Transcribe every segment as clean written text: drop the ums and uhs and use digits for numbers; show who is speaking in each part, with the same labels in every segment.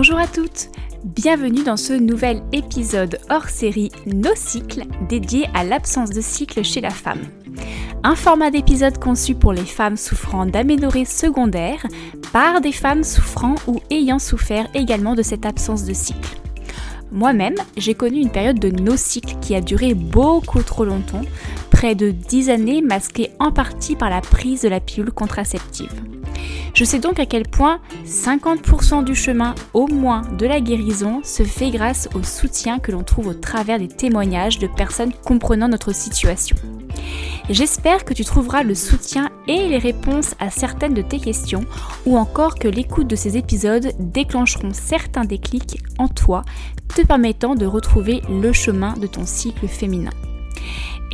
Speaker 1: Bonjour à toutes, bienvenue dans ce nouvel épisode hors série Nos cycles dédié à l'absence de cycle chez la femme. Un format d'épisode conçu pour les femmes souffrant d'aménorrhée secondaire par des femmes souffrant ou ayant souffert également de cette absence de cycle. Moi-même, j'ai connu une période de no-cycle qui a duré beaucoup trop longtemps, près de 10 années masquée en partie par la prise de la pilule contraceptive. Je sais donc à quel point 50% du chemin au moins de la guérison se fait grâce au soutien que l'on trouve au travers des témoignages de personnes comprenant notre situation. J'espère que tu trouveras le soutien et les réponses à certaines de tes questions ou encore que l'écoute de ces épisodes déclencheront certains déclics en toi te permettant de retrouver le chemin de ton cycle féminin.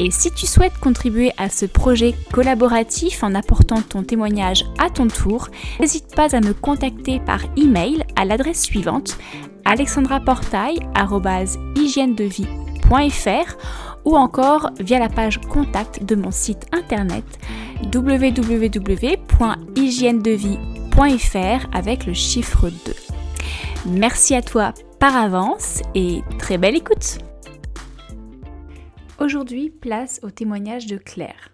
Speaker 1: Et si tu souhaites contribuer à ce projet collaboratif en apportant ton témoignage à ton tour, n'hésite pas à me contacter par email à l'adresse suivante alexandraportail@hygienedevie.fr ou encore via la page contact de mon site internet www.hygienedevie.fr avec le chiffre 2. Merci à toi par avance et très belle écoute! Aujourd'hui, place au témoignage de Claire.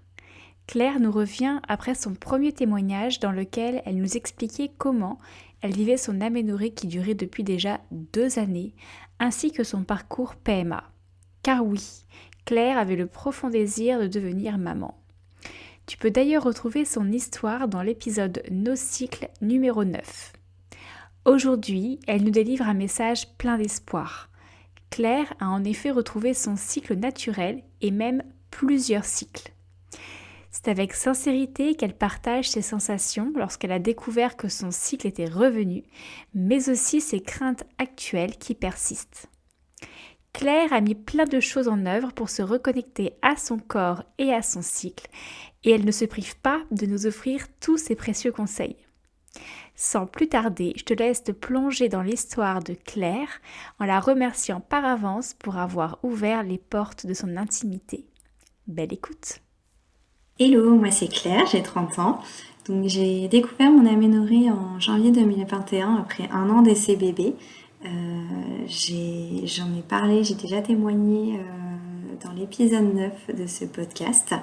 Speaker 1: Claire nous revient après son premier témoignage dans lequel elle nous expliquait comment elle vivait son aménorrhée qui durait depuis déjà 2 années, ainsi que son parcours PMA. Car oui, Claire avait le profond désir de devenir maman. Tu peux d'ailleurs retrouver son histoire dans l'épisode Nos cycles numéro 9. Aujourd'hui, elle nous délivre un message plein d'espoir. Claire a en effet retrouvé son cycle naturel et même plusieurs cycles. C'est avec sincérité qu'elle partage ses sensations lorsqu'elle a découvert que son cycle était revenu, mais aussi ses craintes actuelles qui persistent. Claire a mis plein de choses en œuvre pour se reconnecter à son corps et à son cycle, et elle ne se prive pas de nous offrir tous ses précieux conseils. Sans plus tarder, je te laisse te plonger dans l'histoire de Claire en la remerciant par avance pour avoir ouvert les portes de son intimité. Belle écoute!
Speaker 2: Hello, moi c'est Claire, j'ai 30 ans. Donc j'ai découvert mon aménorrhée en janvier 2021 après 1 an d'essai bébé. J'en ai parlé, j'ai déjà témoigné dans l'épisode 9 de ce podcast.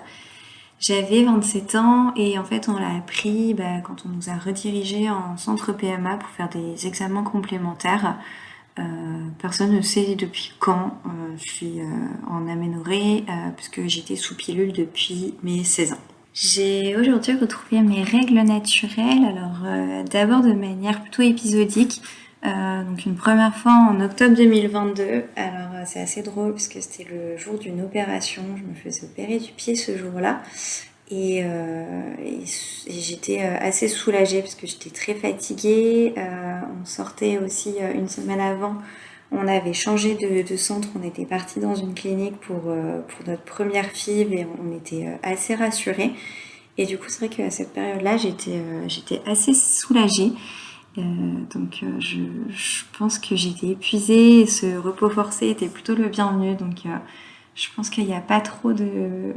Speaker 2: J'avais 27 ans et en fait on l'a appris quand on nous a redirigés en centre PMA pour faire des examens complémentaires. Personne ne sait depuis quand je suis en aménorrhée puisque j'étais sous pilule depuis mes 16 ans. J'ai aujourd'hui retrouvé mes règles naturelles, alors d'abord de manière plutôt épisodique. Donc une première fois en octobre 2022, alors c'est assez drôle parce que c'était le jour d'une opération, je me faisais opérer du pied ce jour-là et j'étais assez soulagée parce que j'étais très fatiguée, on sortait aussi une semaine avant, on avait changé de centre, on était parti dans une clinique pour notre première FIV et on était assez rassurés et du coup c'est vrai qu'à cette période-là j'étais assez soulagée. Donc je pense que j'étais épuisée et ce repos forcé était plutôt le bienvenu, donc je pense qu'il n'y a pas trop de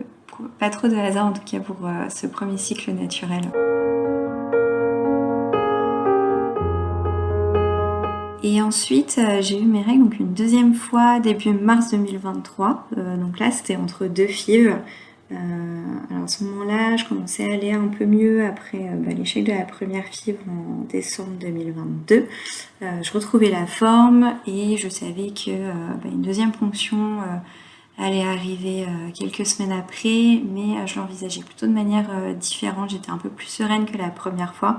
Speaker 2: hasard en tout cas pour ce premier cycle naturel. Et ensuite j'ai eu mes règles donc une deuxième fois début mars 2023, donc là c'était entre 2 FIV. Alors à ce moment-là, je commençais à aller un peu mieux après l'échec de la première FIV en décembre 2022. Je retrouvais la forme et je savais que une deuxième ponction allait arriver quelques semaines après, mais je l'envisageais plutôt de manière différente. J'étais un peu plus sereine que la première fois.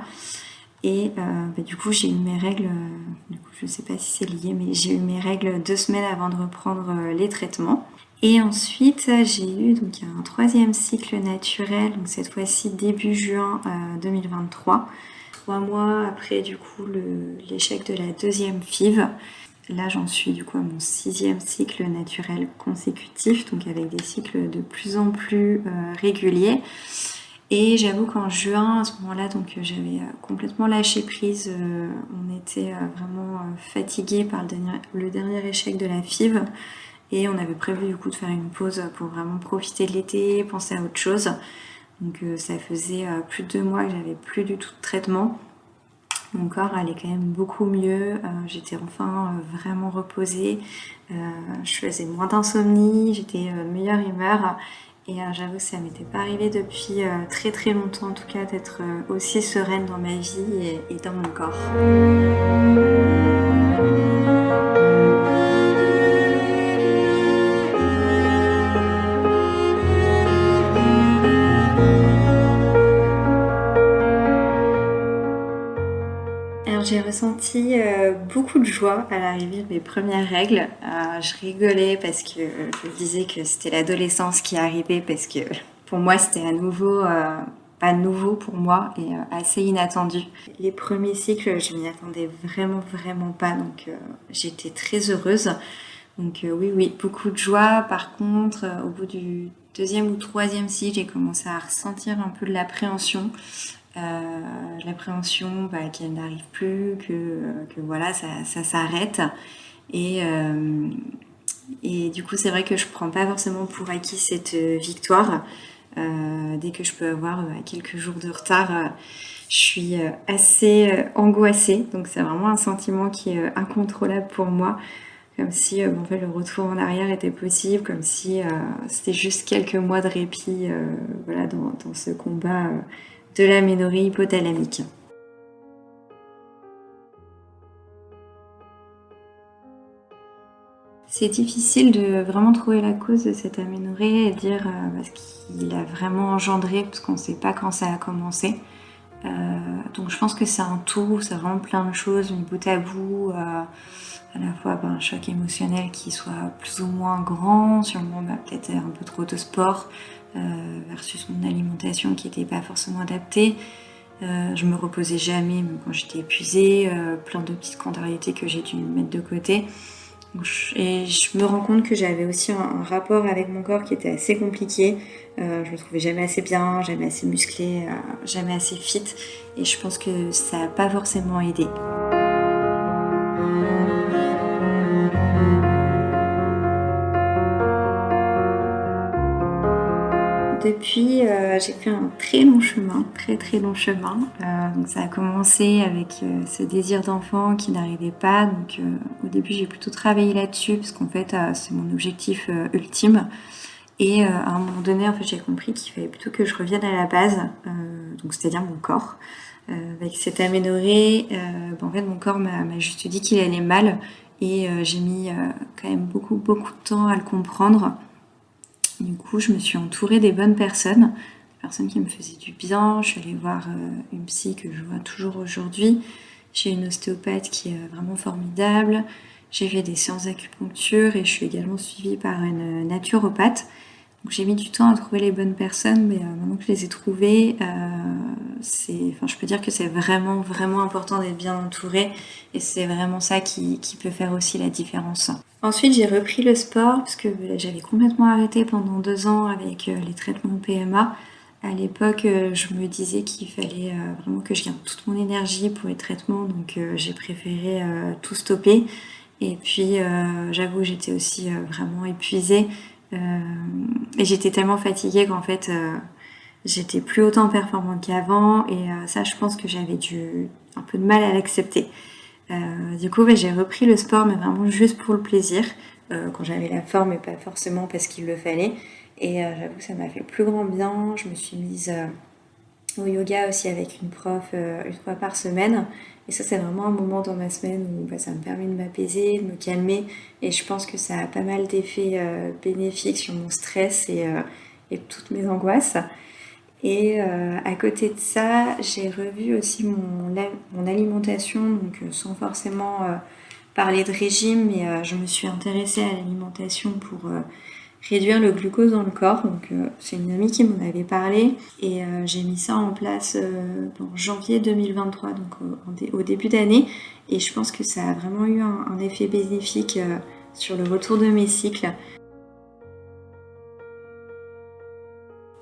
Speaker 2: Et du coup, j'ai eu mes règles, je ne sais pas si c'est lié, mais j'ai eu mes règles 2 semaines avant de reprendre les traitements. Et ensuite, j'ai eu donc un 3e cycle naturel, donc cette fois-ci début juin 2023, 3 mois après du coup l'échec de la 2e FIV. Là, j'en suis du coup à mon 6e cycle naturel consécutif, donc avec des cycles de plus en plus réguliers. Et j'avoue qu'en juin, à ce moment-là, donc j'avais complètement lâché prise. On était vraiment fatigués par le dernier échec de la FIV. Et on avait prévu du coup de faire une pause pour vraiment profiter de l'été, penser à autre chose. Donc ça faisait plus de 2 mois que j'avais plus du tout de traitement. Mon corps allait quand même beaucoup mieux, j'étais enfin vraiment reposée, je faisais moins d'insomnie, j'étais de meilleure humeur et j'avoue que ça m'était pas arrivé depuis très très longtemps en tout cas d'être aussi sereine dans ma vie et dans mon corps. Alors j'ai ressenti beaucoup de joie à l'arrivée de mes premières règles. Je rigolais parce que je me disais que c'était l'adolescence qui arrivait parce que pour moi c'était à nouveau, pas nouveau pour moi et assez inattendu. Les premiers cycles, je m'y attendais vraiment pas, donc j'étais très heureuse. Donc oui, beaucoup de joie. Par contre, au bout du deuxième ou troisième cycle, j'ai commencé à ressentir un peu de l'appréhension. L'appréhension qu'elle n'arrive plus, que voilà, ça s'arrête. Et du coup, c'est vrai que je prends pas forcément pour acquis cette victoire. Dès que je peux avoir quelques jours de retard, je suis assez angoissée. Donc c'est vraiment un sentiment qui est incontrôlable pour moi. Comme si en fait, le retour en arrière était possible, comme si c'était juste quelques mois de répit voilà, dans ce combat de l'aménorrhée hypothalamique. C'est difficile de vraiment trouver la cause de cette aménorrhée et dire ce qu'il a vraiment engendré, parce qu'on ne sait pas quand ça a commencé. Donc je pense que c'est un tout, c'est vraiment plein de choses mis bout à bout, à la fois un choc émotionnel qui soit plus ou moins grand, sûrement peut-être un peu trop de sport, versus mon alimentation qui n'était pas forcément adaptée. Je me reposais jamais, même quand j'étais épuisée, plein de petites contrariétés que j'ai dû mettre de côté. Et je me rends compte que j'avais aussi un rapport avec mon corps qui était assez compliqué. Je me trouvais jamais assez bien, jamais assez musclée, jamais assez fit. Et je pense que ça n'a pas forcément aidé. Depuis, j'ai fait un très long chemin, très long chemin. Donc ça a commencé avec ce désir d'enfant qui n'arrivait pas. Donc au début, j'ai plutôt travaillé là-dessus parce qu'en fait, c'est mon objectif ultime. Et à un moment donné, en fait, j'ai compris qu'il fallait plutôt que je revienne à la base, donc c'est-à-dire mon corps. Avec cette aménorrhée, en fait, mon corps m'a juste dit qu'il allait mal et j'ai mis quand même beaucoup de temps à le comprendre. Du coup, je me suis entourée des bonnes personnes qui me faisaient du bien. Je suis allée voir une psy que je vois toujours aujourd'hui. J'ai une ostéopathe qui est vraiment formidable. J'ai fait des séances d'acupuncture et je suis également suivie par une naturopathe. Donc j'ai mis du temps à trouver les bonnes personnes, mais maintenant que je les ai trouvées, je peux dire que c'est vraiment important d'être bien entourée et c'est vraiment ça qui peut faire aussi la différence. Ensuite, j'ai repris le sport parce que j'avais complètement arrêté pendant 2 ans avec les traitements PMA. À l'époque, je me disais qu'il fallait vraiment que je garde toute mon énergie pour les traitements, donc j'ai préféré tout stopper. Et puis, j'avoue, j'étais aussi vraiment épuisée. Et j'étais tellement fatiguée qu'en fait j'étais plus autant performante qu'avant et ça je pense que j'avais un peu de mal à l'accepter. Du coup j'ai repris le sport mais vraiment juste pour le plaisir, quand j'avais la forme et pas forcément parce qu'il le fallait. Et j'avoue que ça m'a fait le plus grand bien. Je me suis mise au yoga aussi avec une prof une fois par semaine. Et ça, c'est vraiment un moment dans ma semaine où ça me permet de m'apaiser, de me calmer. Et je pense que ça a pas mal d'effets bénéfiques sur mon stress et toutes mes angoisses. Et à côté de ça, j'ai revu aussi mon alimentation, donc sans forcément parler de régime, mais je me suis intéressée à l'alimentation pour réduire le glucose dans le corps. Donc c'est une amie qui m'en avait parlé et j'ai mis ça en place en janvier 2023, donc au début d'année. Et je pense que ça a vraiment eu un effet bénéfique sur le retour de mes cycles.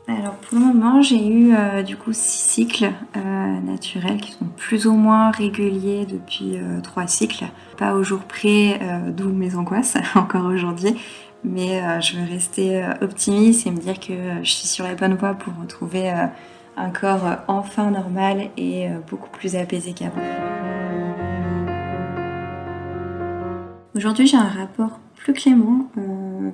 Speaker 2: Alors pour le moment, j'ai eu du coup 6 cycles naturels qui sont plus ou moins réguliers depuis 3 cycles. Pas au jour près, d'où mes angoisses encore aujourd'hui. Mais je veux rester optimiste et me dire que je suis sur la bonne voie pour retrouver un corps enfin normal et beaucoup plus apaisé qu'avant. Aujourd'hui, j'ai un rapport plus clément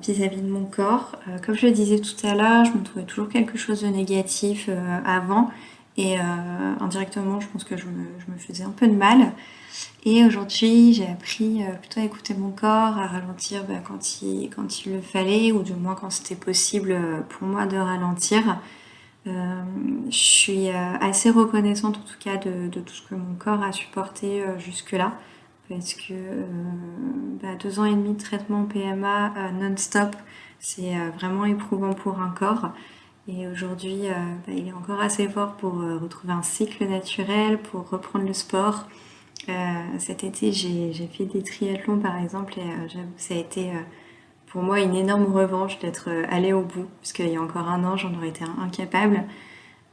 Speaker 2: vis-à-vis de mon corps. Comme je le disais tout à l'heure, je me trouvais toujours quelque chose de négatif avant et indirectement, je pense que je me faisais un peu de mal. Et aujourd'hui, j'ai appris plutôt à écouter mon corps, à ralentir quand il le fallait, ou du moins quand c'était possible pour moi de ralentir. Je suis assez reconnaissante en tout cas de tout ce que mon corps a supporté jusque-là. Parce que 2 ans et demi de traitement PMA non-stop, c'est vraiment éprouvant pour un corps. Et aujourd'hui, il est encore assez fort pour retrouver un cycle naturel, pour reprendre le sport. Cet été, j'ai fait des triathlons par exemple, et j'avoue que ça a été pour moi une énorme revanche d'être allée au bout, parce qu'il y a encore un an, j'en aurais été incapable.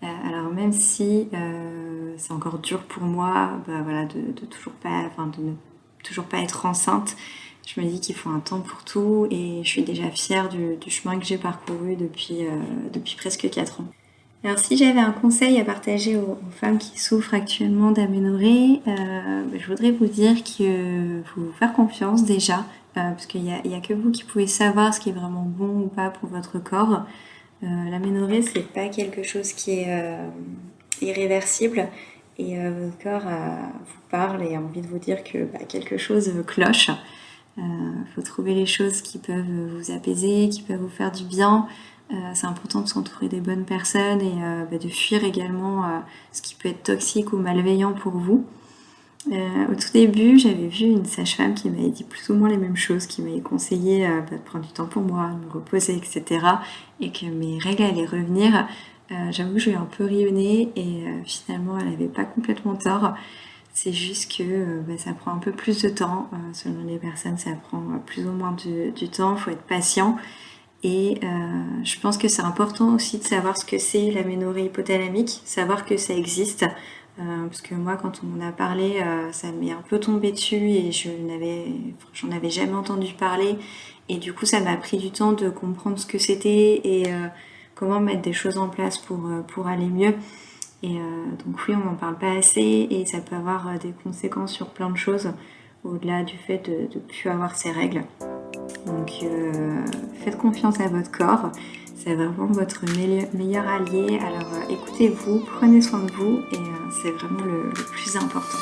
Speaker 2: Alors même si c'est encore dur pour moi, de toujours pas, de ne toujours pas être enceinte, je me dis qu'il faut un temps pour tout, et je suis déjà fière du chemin que j'ai parcouru depuis presque 4 ans. Alors si j'avais un conseil à partager aux femmes qui souffrent actuellement d'aménorrhée, je voudrais vous dire qu'il faut vous faire confiance déjà, parce qu'il y a que vous qui pouvez savoir ce qui est vraiment bon ou pas pour votre corps. L'aménorrhée, c'est pas quelque chose qui est irréversible, et votre corps vous parle et a envie de vous dire que quelque chose cloche. Faut trouver les choses qui peuvent vous apaiser, qui peuvent vous faire du bien. C'est important de s'entourer des bonnes personnes et de fuir également ce qui peut être toxique ou malveillant pour vous. Au tout début, j'avais vu une sage-femme qui m'avait dit plus ou moins les mêmes choses, qui m'avait conseillé de prendre du temps pour moi, de me reposer, etc. Et que mes règles allaient revenir. J'avoue que je lui ai un peu ri au nez et finalement elle n'avait pas complètement tort. C'est juste que ça prend un peu plus de temps. Selon les personnes, ça prend plus ou moins du temps, il faut être patient. Et je pense que c'est important aussi de savoir ce que c'est l'aménorrhée hypothalamique, savoir que ça existe. Parce que moi, quand on m'en a parlé, ça m'est un peu tombé dessus et j'en avais jamais entendu parler. Et du coup, ça m'a pris du temps de comprendre ce que c'était et comment mettre des choses en place pour aller mieux. Et donc oui, on n'en parle pas assez et ça peut avoir des conséquences sur plein de choses au-delà du fait de ne plus avoir ses règles. Donc faites confiance à votre corps, c'est vraiment votre meilleur allié. Alors écoutez-vous, prenez soin de vous et c'est vraiment le plus important.